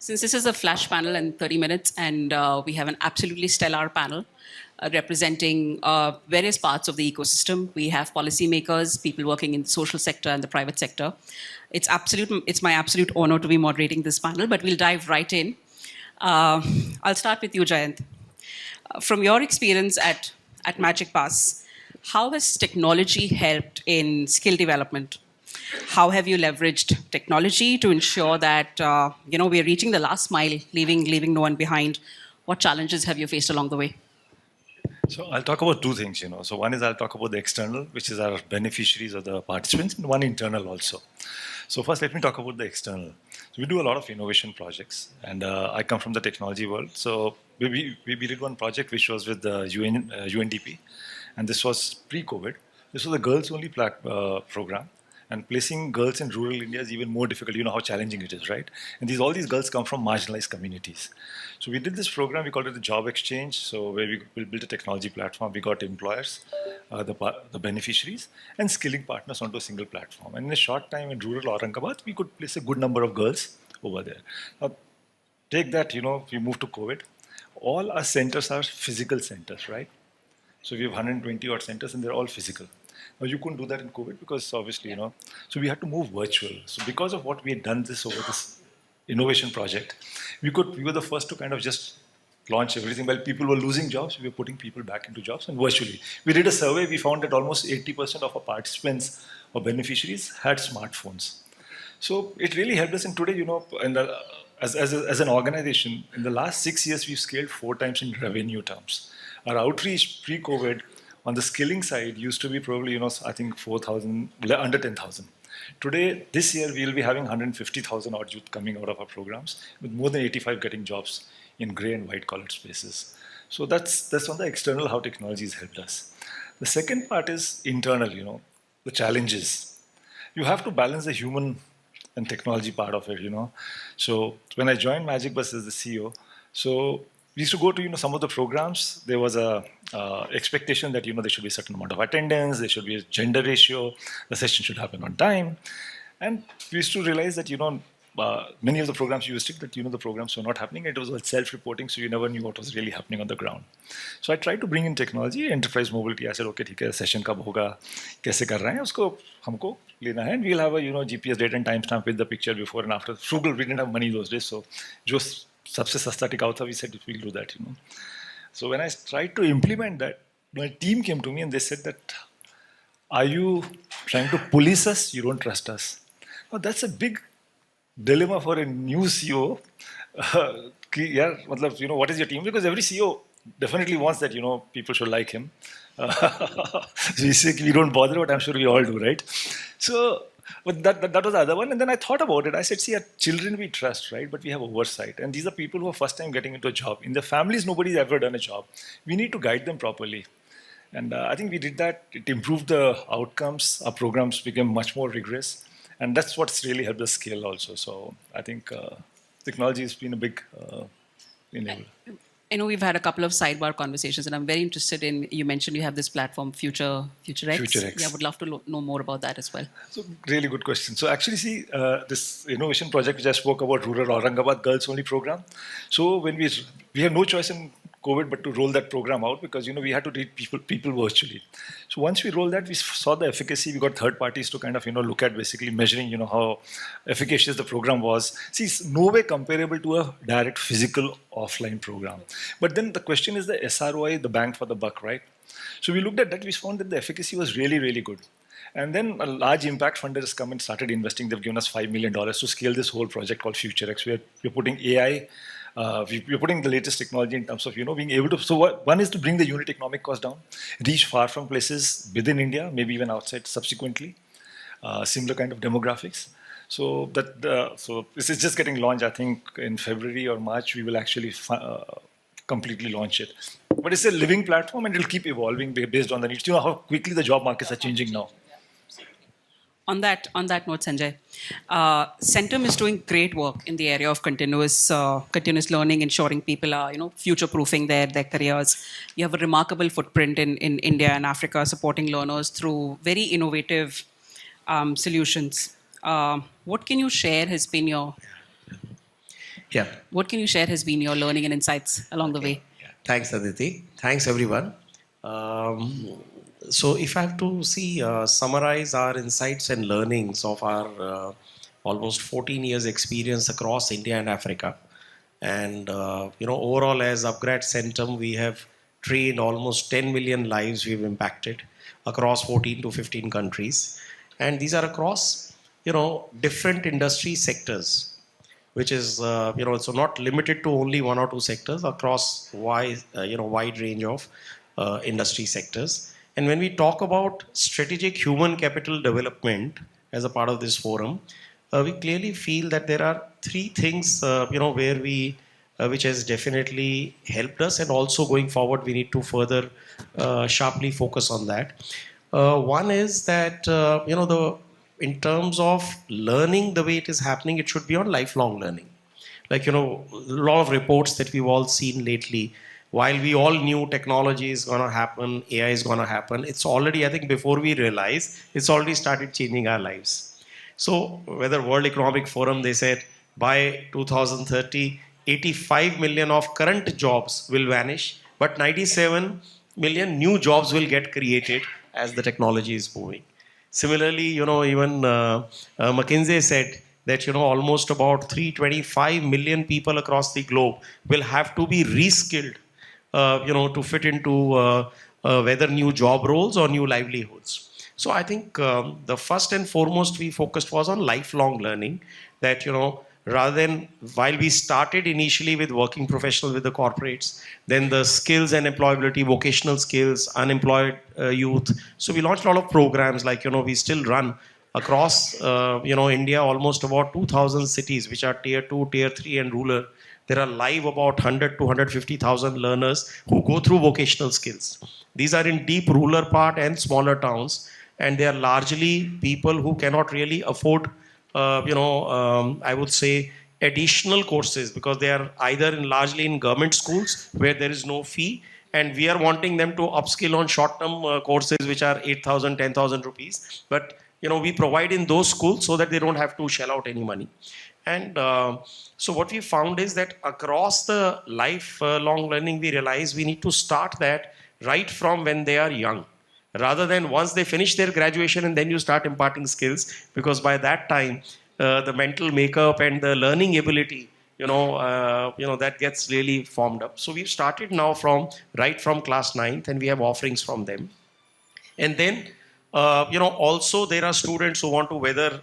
Since this is a flash panel in 30 minutes, and we have an absolutely stellar panel representing various parts of the ecosystem. We have policymakers, people working in the social sector and the private sector. It's my absolute honor to be moderating this panel, but we'll dive right in. I'll start with you, Jayant. From your experience at Magic Pass, how has technology helped in skill development? How have you leveraged technology to ensure that we are reaching the last mile, leaving no one behind? What challenges have you faced along the way? So I'll talk about two things, So one is I'll talk about the external, which is our beneficiaries or the participants, and one internal also. So first, let me talk about the external. So we do a lot of innovation projects, and I come from the technology world. So we did one project which was with the UNDP, and this was pre-COVID. This was a girls-only program. And placing girls in rural India is even more difficult. You know how challenging it is, right? And all these girls come from marginalized communities. So we did this program, we called it the Job Exchange, so where we built a technology platform. We got employers, the beneficiaries, and skilling partners onto a single platform. And in a short time in rural Aurangabad, we could place a good number of girls over there. Now, take that, we moved to COVID. All our centers are physical centers, right? So we have 120 odd centers, and they're all physical. Now, you couldn't do that in COVID because obviously, so we had to move virtual. So because of what we had done over this innovation project, we were the first to kind of just launch everything. While people were losing jobs, we were putting people back into jobs and virtually. We did a survey, we found that almost 80% of our participants or beneficiaries had smartphones. So it really helped us. And today, as an organization, in the last 6 years, we've scaled 4 times in revenue terms. Our outreach pre-COVID on the skilling side used to be probably, I think 4,000, under 10,000. Today, this year, we'll be having 150,000 odd youth coming out of our programs, with more than 85 getting jobs in grey and white collar spaces. So that's on the external, how technology has helped us. The second part is internal, the challenges. You have to balance the human and technology part of it, So when I joined Magic Bus as the CEO, so we used to go to some of the programs. There was a expectation that there should be a certain amount of attendance, there should be a gender ratio, the session should happen on time, and we used to realize that many of the programs you used to that the programs were not happening. It was all self-reporting, so you never knew what was really happening on the ground. So I tried to bring in technology, enterprise mobility. I said, okay, ठीक है, session कब होगा, कैसे कर रहे हैं, उसको हमको लेना है. And we'll have a GPS date and timestamp with the picture before and after. Frugal, we didn't have money those days, so just सबसे सस्ता टिकाऊ था, we said we'll do that, So when I tried to implement that, my team came to me and they said that, are you trying to police us? You don't trust us. Now that's a big dilemma for a new CEO. What is your team? Because every CEO definitely wants that, people should like him. So we say we don't bother, but I'm sure we all do, right? So, but that was the other one. And then I thought about it. I said, see, our children we trust, right? But we have oversight. And these are people who are first time getting into a job. In their families, nobody's ever done a job. We need to guide them properly. And I think we did that. It improved the outcomes. Our programs became much more rigorous. And that's what's really helped us scale also. So I think technology has been a big enabler. I know we've had a couple of sidebar conversations, and I'm very interested in, you mentioned you have this platform, Future X. Future X. Yeah, I would love to know more about that as well. So, really good question. So, actually, see, this innovation project which I spoke about, Rural Aurangabad Girls Only program. So, when we had no choice in COVID but to roll that program out because, we had to reach people virtually. So, once we rolled that, we saw the efficacy. We got third parties to kind of, look at basically measuring, how efficacious the program was. See, it's no way comparable to a direct physical offline program. But then the question is the SROI, the bang for the buck, right? So we looked at that, we found that the efficacy was really, really good. And then a large impact funder has come and started investing. They've given us $5 million to scale this whole project called Future X. We're putting AI, we're putting the latest technology in terms of, being able to, so one is to bring the unit economic cost down, reach far from places within India, maybe even outside subsequently, similar kind of demographics. So so this is just getting launched. I think in February or March we will actually completely launch it. But it's a living platform and it'll keep evolving based on the needs. You know how quickly the job markets are changing now. On that note, Sanjay, Centum is doing great work in the area of continuous learning, ensuring people are future-proofing their careers. You have a remarkable footprint in India and Africa, supporting learners through very innovative solutions. What can you share has been your Yeah. What can you share has been your learning and insights along the way? Yeah. Thanks, Aditi. Thanks, everyone. So, if I have to summarize our insights and learnings of our almost 14 years experience across India and Africa, and overall as Upgrad Centum, we have trained almost 10 million lives we've impacted across 14 to 15 countries, and these are across different industry sectors, which is so not limited to only one or two sectors across wide range of industry sectors. And when we talk about strategic human capital development as a part of this forum, we clearly feel that there are three things where we which has definitely helped us, and also going forward we need to further sharply focus on that. One is that the in terms of learning, the way it is happening, it should be on lifelong learning. Like a lot of reports that we've all seen lately. While we all knew technology is going to happen, AI is going to happen, it's already, I think, before we realize, it's already started changing our lives. So, whether World Economic Forum, they said by 2030, 85 million of current jobs will vanish, but 97 million new jobs will get created as the technology is moving. Similarly, even McKinsey said that almost about 325 million people across the globe will have to be reskilled, to fit into whether new job roles or new livelihoods. So I think the first and foremost we focused was on lifelong learning. That rather than, while we started initially with working professionals with the corporates, then the skills and employability, vocational skills, unemployed youth. So we launched a lot of programs, like we still run across India almost about 2,000 cities, which are tier 2, tier 3 and rural. There are live about 100 to 150,000 learners who go through vocational skills. These are in deep rural part and smaller towns, and they are largely people who cannot really afford I would say additional courses, because they are either largely in government schools where there is no fee, and we are wanting them to upskill on short-term courses which are 8,000, 10,000 rupees. But we provide in those schools so that they don't have to shell out any money. And so what we found is that across the lifelong learning, we realize we need to start that right from when they are young, rather than once they finish their graduation and then you start imparting skills, because by that time the mental makeup and the learning ability that gets really formed up. So we've started now from right from class 9th, and we have offerings from them. And then also there are students who want to whether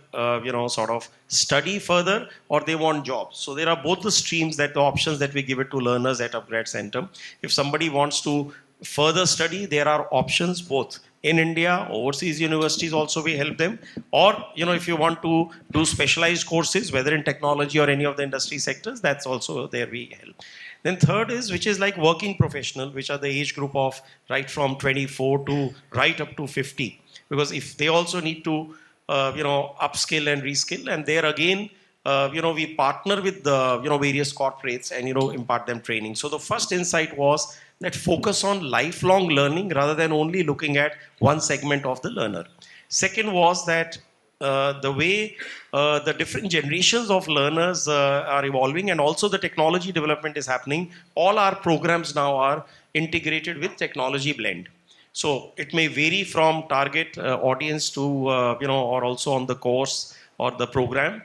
sort of study further or they want jobs. So there are both the streams, that the options that we give it to learners at Upgrad Center. If somebody wants to further study, there are options both in India, overseas universities also we help them, or if you want to do specialized courses, whether in technology or any of the industry sectors, that's also there we help. Then third is, which is like working professional, which are the age group of right from 24 to right up to 50, because if they also need to upskill and reskill, and there again we partner with the various corporates and impart them training. So the first insight was that focus on lifelong learning rather than only looking at one segment of the learner. Second was that the way the different generations of learners are evolving, and also the technology development is happening. All our programs now are integrated with technology blend. So it may vary from target audience to or also on the course or the program.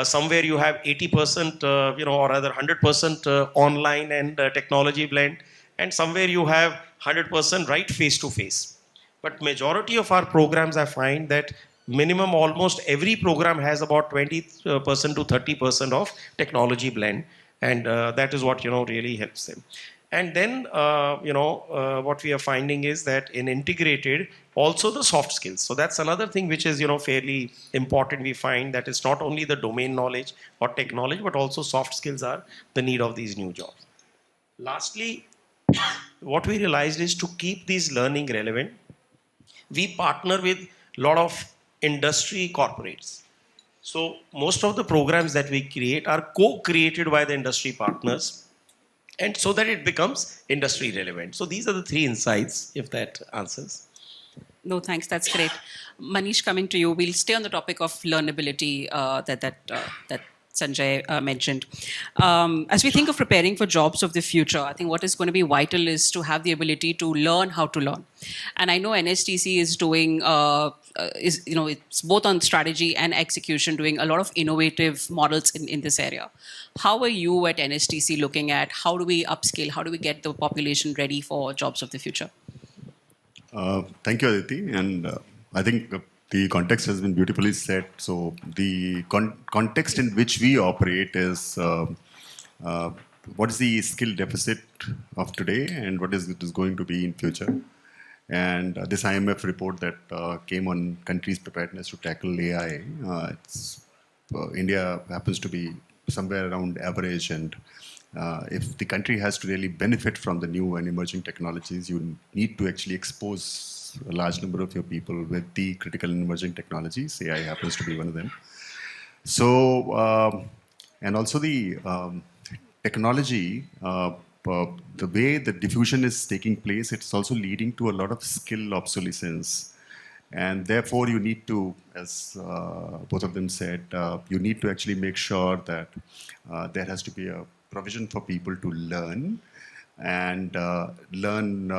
Somewhere you have 80% or rather 100% online and technology blend, and somewhere you have 100% right face to face. But majority of our programs, I find that minimum almost every program has about 20% to 30% of technology blend, and that is what really helps them. And then what we are finding is that in integrated also the soft skills. So that's another thing which is fairly important. We find that it's not only the domain knowledge or technology, but also soft skills are the need of these new jobs. Lastly, what we realized is to keep these learning relevant, we partner with a lot of industry corporates. So most of the programs that we create are co-created by the industry partners, and so that it becomes industry relevant. So these are the three insights, if that answers. No, thanks. That's great. Manish, coming to you, we'll stay on the topic of learnability that Sanjay mentioned. As we think of preparing for jobs of the future, I think what is going to be vital is to have the ability to learn how to learn. And I know NSTC is doing, it's both on strategy and execution, doing a lot of innovative models in this area. How are you at NSTC looking at how do we upscale, how do we get the population ready for jobs of the future? Thank you, Aditi. And I think the context has been beautifully set. So the context in which we operate is what is the skill deficit of today and what is it is going to be in future. And this IMF report that came on countries' preparedness to tackle AI, India happens to be somewhere around average, and if the country has to really benefit from the new and emerging technologies, you need to actually expose a large number of your people with the critical and emerging technologies. AI happens to be one of them. So, and also the technology, the way the diffusion is taking place, it's also leading to a lot of skill obsolescence. And therefore, you need to, as both of them said, you need to actually make sure that there has to be a provision for people to learn and learn.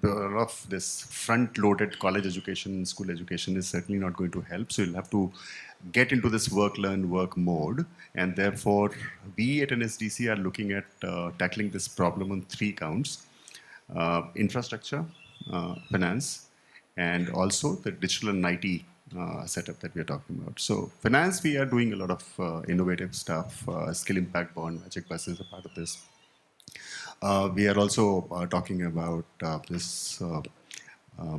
A lot of this front-loaded college education, school education is certainly not going to help. So you'll have to get into this work, learn, work mode. And therefore, we at NSDC are looking at tackling this problem on 3 counts: infrastructure, finance, and also the digital and IT setup that we are talking about. So finance, we are doing a lot of innovative stuff. Skill impact bond, Magic Bus is a part of this. We are also talking about this, I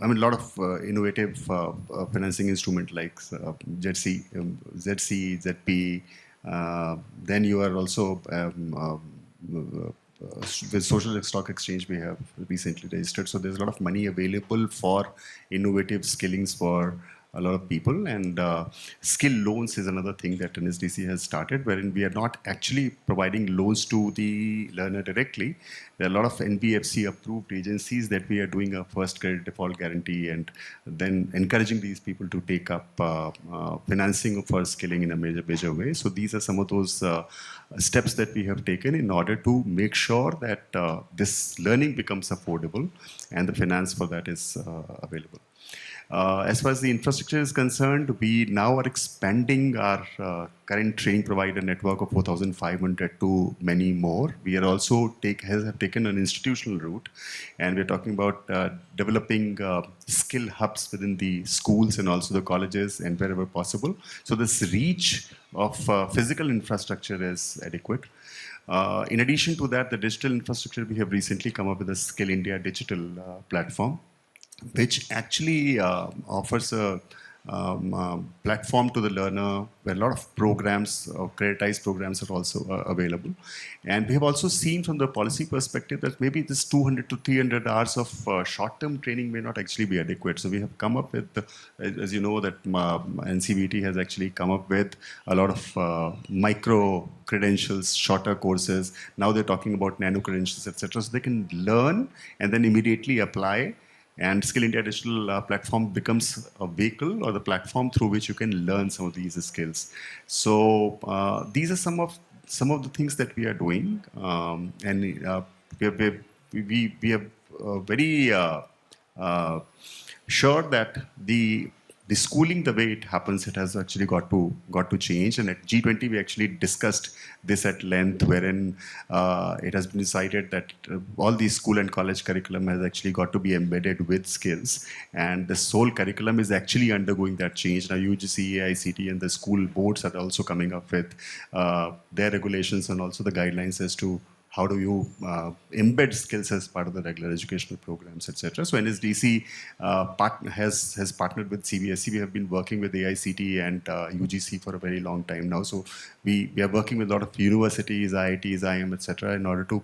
mean, a lot of innovative financing instrument like ZC, ZP. Then you are also with social stock exchange we have recently registered. So there's a lot of money available for innovative skillings for a lot of people, and skill loans is another thing that NSDC has started, wherein we are not actually providing loans to the learner directly. There are a lot of NBFC approved agencies that we are doing a first credit default guarantee and then encouraging these people to take up financing for skilling in a major way. So these are some of those steps that we have taken in order to make sure that this learning becomes affordable and the finance for that is available. As far as the infrastructure is concerned, we now are expanding our current training provider network of 4,500 to many more. We are also have taken an institutional route, and we're talking about developing skill hubs within the schools and also the colleges and wherever possible. So this reach of physical infrastructure is adequate. In addition to that, the digital infrastructure, we have recently come up with a Skill India digital platform, which actually offers a platform to the learner where a lot of programs, creditized programs are also available. And we have also seen from the policy perspective that maybe this 200 to 300 hours of short-term training may not actually be adequate. So we have come up with, as you know, that NCVT has actually come up with a lot of micro credentials, shorter courses. Now they're talking about nano credentials, etc. So they can learn and then immediately apply. And Skill India Digital platform becomes a vehicle or the platform through which you can learn some of these skills. So these are some of the things that we are doing, and we are very sure that the schooling, the way it happens, it has actually got to change. And at G20, we actually discussed this at length, wherein it has been decided that all the school and college curriculum has actually got to be embedded with skills. And this whole curriculum is actually undergoing that change. Now, UGC, AICT, and the school boards are also coming up with their regulations and also the guidelines as to how do you embed skills as part of the regular educational programs, etc. So NSDC has partnered with CBSE. We have been working with AICT and UGC for a very long time now. So we are working with a lot of universities, IITs, IIM, etc. in order to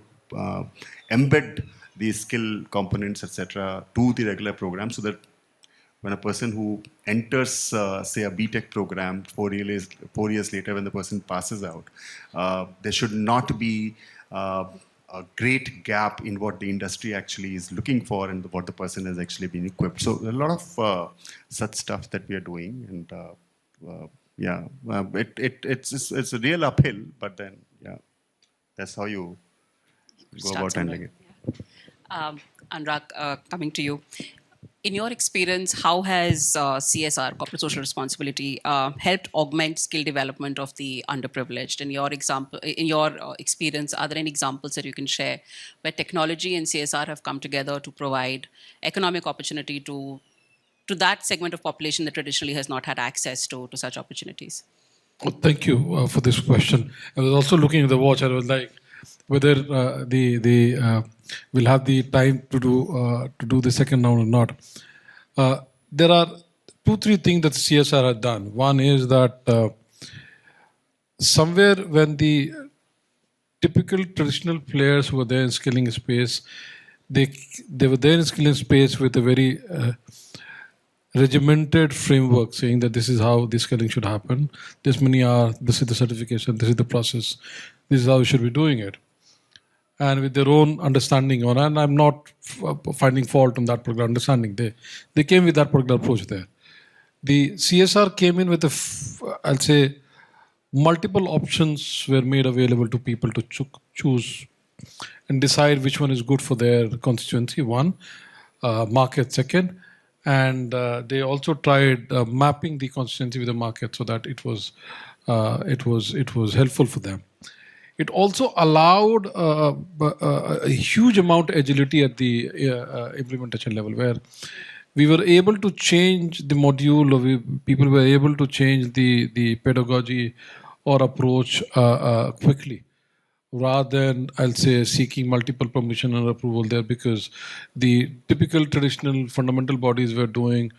embed these skill components, etc. to the regular program, so that when a person who enters, say, a BTech program 4 years later, when the person passes out, there should not be a great gap in what the industry actually is looking for and what the person has actually been equipped. So a lot of such stuff that we are doing, and yeah, it's a real uphill, but then yeah, that's how you go Start about somewhere. handling it. Um, Anurag, coming to you. In your experience, how has CSR, corporate social responsibility, helped augment skill development of the underprivileged? In your experience, are there any examples that you can share where technology and CSR have come together to provide economic opportunity to that segment of population that traditionally has not had access to such opportunities? Well, thank you for this question. I was also looking at the watch. I was like, whether the we'll have the time to do the second round or not. There are two, three things that CSR has done. One is that somewhere when the typical traditional players who were there in skilling space, they they were there in skilling space with a very regimented framework saying that this is how the scaling should happen. This many are, this is the certification, this is the process, this is how you should be doing it. And with their own understanding on, and I'm not finding fault on that particular understanding. They came with that particular approach there. The CSR came in with I'll say, multiple options were made available to people to choose and decide which one is good for their constituency. One, market. Second, and they also tried mapping the constituency with the market so that it was helpful for them. It also allowed a huge amount of agility at the implementation level, where we were able to change the module, or people were able to change the pedagogy or approach quickly, rather than, I'll say, seeking multiple permission and approval there, because the typical traditional fundamental bodies were doing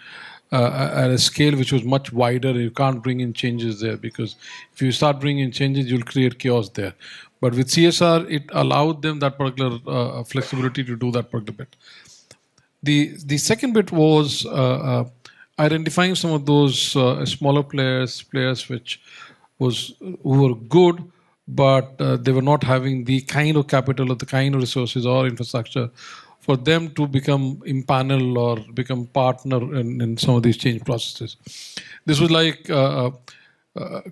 at a scale which was much wider. You can't bring in changes there, because if you start bringing in changes, you'll create chaos there. But with CSR, it allowed them that particular flexibility to do that particular bit. The second bit was identifying some of those smaller players who were good, but they were not having the kind of capital or the kind of resources or infrastructure for them to become impanel or become partner in some of these change processes. This was like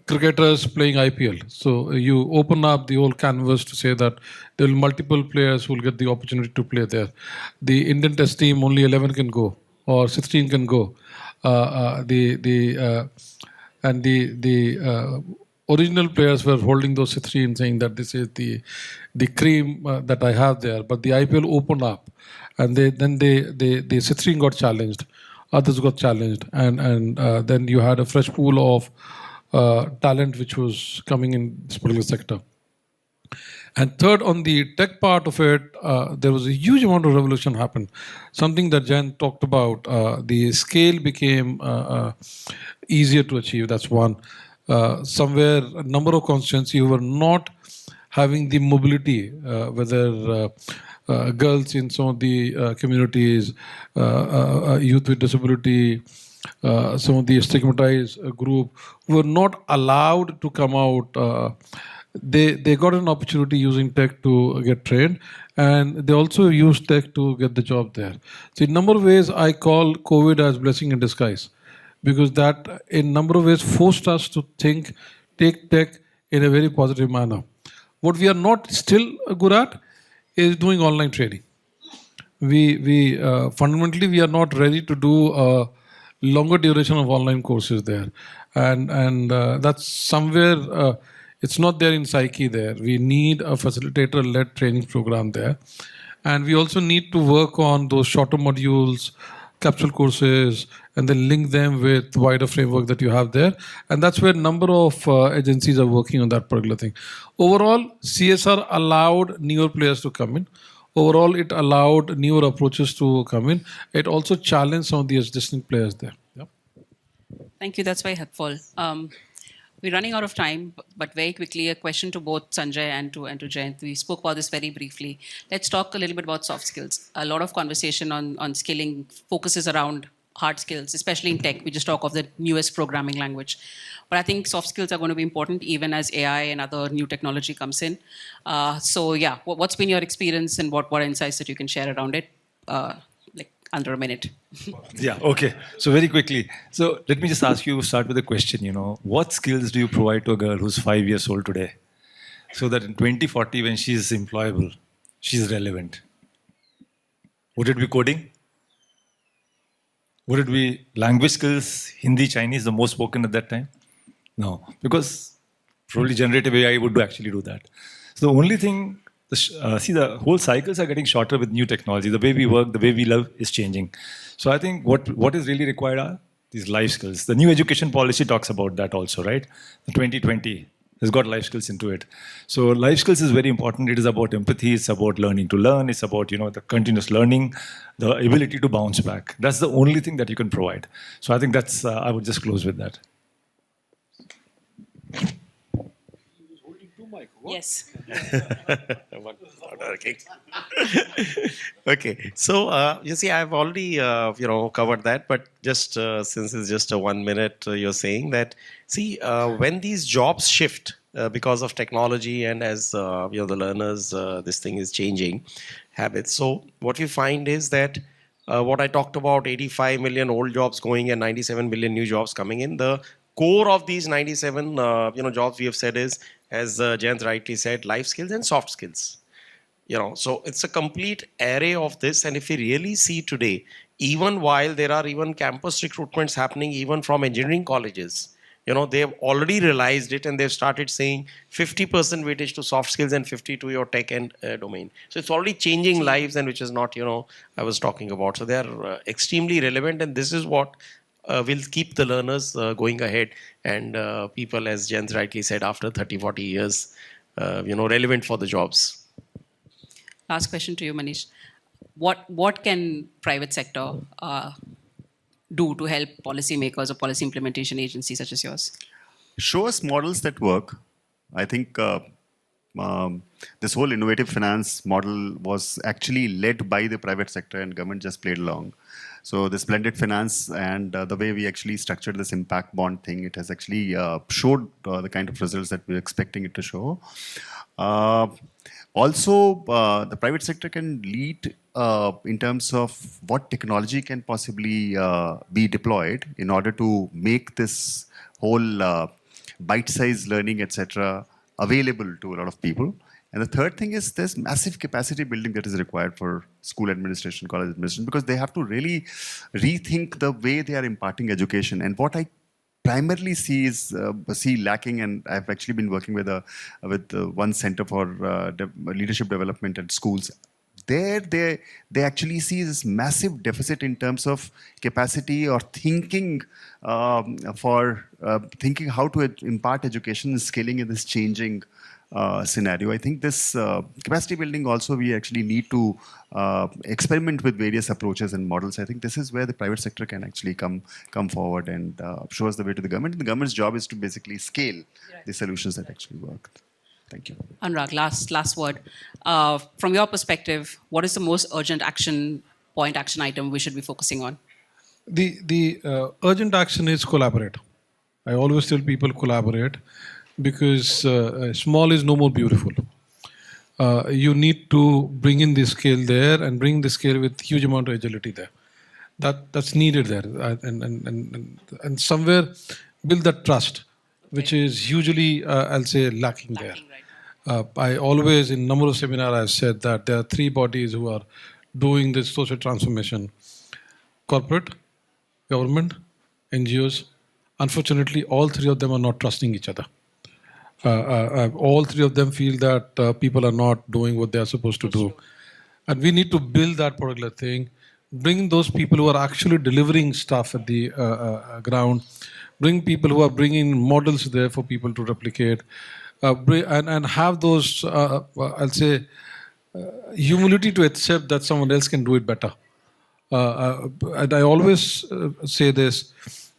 cricketers playing IPL. So you open up the whole canvas to say that there will be multiple players who will get the opportunity to play there. The Indian Test team, only 11 can go or 16 can go. The original players were holding those 16, saying that this is the cream that I have there. But the IPL opened up, and the 16 got challenged, others got challenged, and then you had a fresh pool of talent which was coming in this particular sector. And third, on the tech part of it, there was a huge amount of revolution happened. Something that Jan talked about, the scale became easier to achieve. That's one. Somewhere, a number of constituencies who were not having the mobility, whether girls in some of the communities, youth with disability, some of the stigmatized group were not allowed to come out. They got an opportunity using tech to get trained, and they also used tech to get the job there. So in a number of ways, I call COVID as blessing in disguise, because that in a number of ways forced us to take tech in a very positive manner. What we are not still good at is doing online training. We fundamentally we are not ready to do a longer duration of online courses there, and that's somewhere it's not there in psyche there. We need a facilitator-led training program there, and we also need to work on those shorter modules, capsule courses, and then link them with wider framework that you have there. And that's where a number of agencies are working on that particular thing. Overall, CSR allowed newer players to come in. Overall, it allowed newer approaches to come in. It also challenged some of the existing players there. Yeah. Thank you. That's very helpful. We're running out of time, but very quickly, a question to both Sanjay and to Jayant. We spoke about this very briefly. Let's talk a little bit about soft skills. A lot of conversation on skilling focuses around hard skills, especially in tech. We just talk of the newest programming language. But I think soft skills are going to be important even as AI and other new technology comes in. So yeah, what's been your experience and what insights that you can share around it? Like under a minute. Yeah, okay. So very quickly. So let me just ask you, start with a question, what skills do you provide to a girl who's 5 years old today? So that in 2040, when she's employable, she's relevant. Would it be coding? Would it be language skills, Hindi, Chinese, the most spoken at that time? No, because probably generative AI would actually do that. So the only thing, see, the whole cycles are getting shorter with new technology. The way we work, the way we love is changing. So I think what is really required are these life skills. The new education policy talks about that also, right? The 2020 has got life skills into it. So life skills is very important. It is about empathy. It's about learning to learn. It's about the continuous learning, the ability to bounce back. That's the only thing that you can provide. So I think that's. I would just close with that. Yes. Okay, so you see, I've already covered that, but just since it's just a 1 minute, you're saying that see when these jobs shift because of technology and as the learners, this thing is changing habits. So what we find is that what I talked about, 85 million old jobs going and 97 million new jobs coming in. The core of these 97 jobs we have said is, as Jayant rightly said, life skills and soft skills. So it's a complete array of this. And if we really see today, even while there are even campus recruitments happening even from engineering colleges, they've already realized it and they've started saying 50% weightage to soft skills and 50 to your tech and domain. So it's already changing lives, and which is not I was talking about. So they are extremely relevant, and this is what will keep the learners going ahead, and people, as Jens rightly said, after 30-40 years relevant for the jobs. Last question to you, Manish. What can private sector do to help policymakers or policy implementation agencies such as yours? Show us models that work. I think this whole innovative finance model was actually led by the private sector, and government just played along. So this blended finance and the way we actually structured this impact bond thing, it has actually showed the kind of results that we're expecting it to show. Also, the private sector can lead in terms of what technology can possibly be deployed in order to make this whole bite-sized learning, etc., available to a lot of people. And the third thing is there's massive capacity building that is required for school administration, college administration, because they have to really rethink the way they are imparting education. And what I primarily see lacking, and I've actually been working with one center for leadership development at schools. There, they actually see this massive deficit in terms of capacity or thinking thinking how to impart education and scaling in this changing scenario. I think this capacity building also, we actually need to experiment with various approaches and models. I think this is where the private sector can actually come forward and show us the way to the government. And the government's job is to basically scale the solutions that actually work. Thank you. Anurag, last word. From your perspective, what is the most urgent action item we should be focusing on? The urgent action is collaborate. I always tell people collaborate, because small is no more beautiful. You need to bring in the scale there and bring the scale with huge amount of agility there. That's needed there, and somewhere build that trust, which is usually I'll say lacking there. I always, in number of seminars, I've said that there are three bodies who are doing this social transformation: corporate, government, NGOs. Unfortunately, all three of them are not trusting each other. All three of them feel that people are not doing what they are supposed to do. And we need to build that particular thing, bring those people who are actually delivering stuff at the ground, bring people who are bringing models there for people to replicate, and have those, I'll say, humility to accept that someone else can do it better. And I always say this,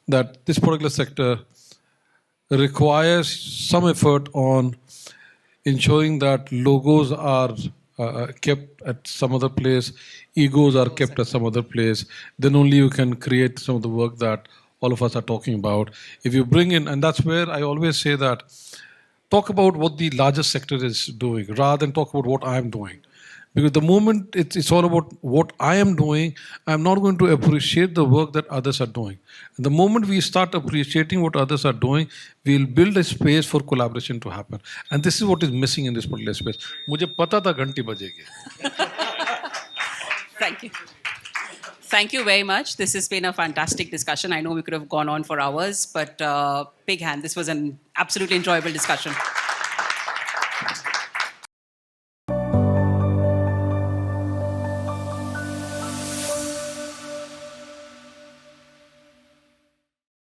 that this particular sector requires some effort on ensuring that logos are kept at some other place, egos are kept at some other place. Then only you can create some of the work that all of us are talking about. If you bring in, and that's where I always say that, talk about what the largest sector is doing rather than talk about what I'm doing. Because the moment it's all about what I am doing, I'm not going to appreciate the work that others are doing. And the moment we start appreciating what others are doing, we'll build a space for collaboration to happen. And this is what is missing in this particular space. मुझे पता था घंटी बजेगी. Thank you. Thank you very much. This has been a fantastic discussion. I know we could have gone on for hours, but big hand. This was an absolutely enjoyable discussion.